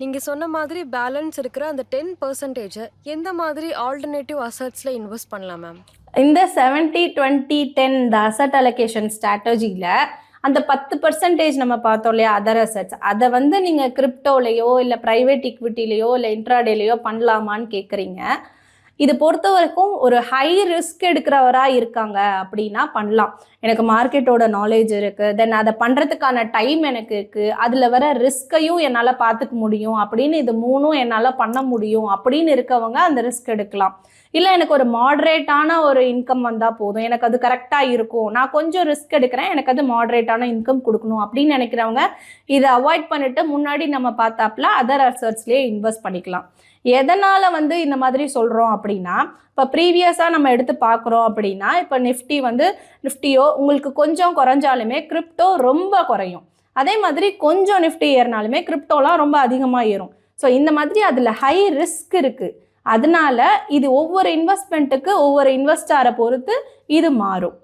நீங்க சொன்ன மாதிரி பேலன்ஸ் இருக்கிற அந்த 10% எந்த மாதிரி ஆல்டர்னேட்டிவ் அசெட்ஸ்ல இன்வெஸ்ட் பண்ணலாம் மேம்? இந்த 70-20-10 இந்த அசட் அலோகேஷன் ஸ்ட்ராட்டஜியில் அந்த 10% நம்ம பார்த்தோம் இல்லையா அதர் அசட்ஸ், அதை வந்து நீங்கள் கிரிப்டோலையோ இல்லை ப்ரைவேட் இக்விட்டிலையோ இல்லை இன்ட்ராடேலையோ பண்ணலாமான்னு கேட்குறீங்க. இது பொறுத்த வரைக்கும் ஒரு ஹை ரிஸ்க் எடுக்கிறவராக இருக்காங்க அப்படின்னா பண்ணலாம். எனக்கு மார்க்கெட்டோட நாலேஜ் இருக்குது, தென் அதை பண்ணுறதுக்கான டைம் எனக்கு இருக்குது, அதில் வர ரிஸ்கையும் என்னால் பார்த்துக்க முடியும் அப்படின்னு இது மூணும் என்னால் பண்ண முடியும் அப்படின்னு இருக்கவங்க அந்த ரிஸ்க் எடுக்கலாம். இல்லை எனக்கு ஒரு மாடரேட்டான ஒரு இன்கம் வந்தால் போதும், எனக்கு அது கரெக்டாக இருக்கும், நான் கொஞ்சம் ரிஸ்க் எடுக்கிறேன், எனக்கு அது மாடரேட்டான இன்கம் கொடுக்கணும் அப்படின்னு நினைக்கிறவங்க இதை அவாய்ட் பண்ணிவிட்டு முன்னாடி நம்ம பார்த்தாப்புல அதர் அசட்ஸ்லேயே இன்வெஸ்ட் பண்ணிக்கலாம். எதனால் வந்து இந்த மாதிரி சொல்கிறோம் அப்படின்னா, இப்போ ப்ரீவியஸாக நம்ம எடுத்து பார்க்குறோம் அப்படின்னா, இப்போ நிஃப்டியோ உங்களுக்கு கொஞ்சம் குறைஞ்சாலுமே கிரிப்டோ ரொம்ப குறையும். அதே மாதிரி கொஞ்சம் நிஃப்டி ஏறினாலுமே கிரிப்டோலாம் ரொம்ப அதிகமாக ஏறும். ஸோ இந்த மாதிரி அதில் ஹை ரிஸ்க் இருக்குது. அதனால இது ஒவ்வொரு இன்வெஸ்ட்மெண்ட்டுக்கு ஒவ்வொரு இன்வெஸ்டாரை பொறுத்து இது மாறும்.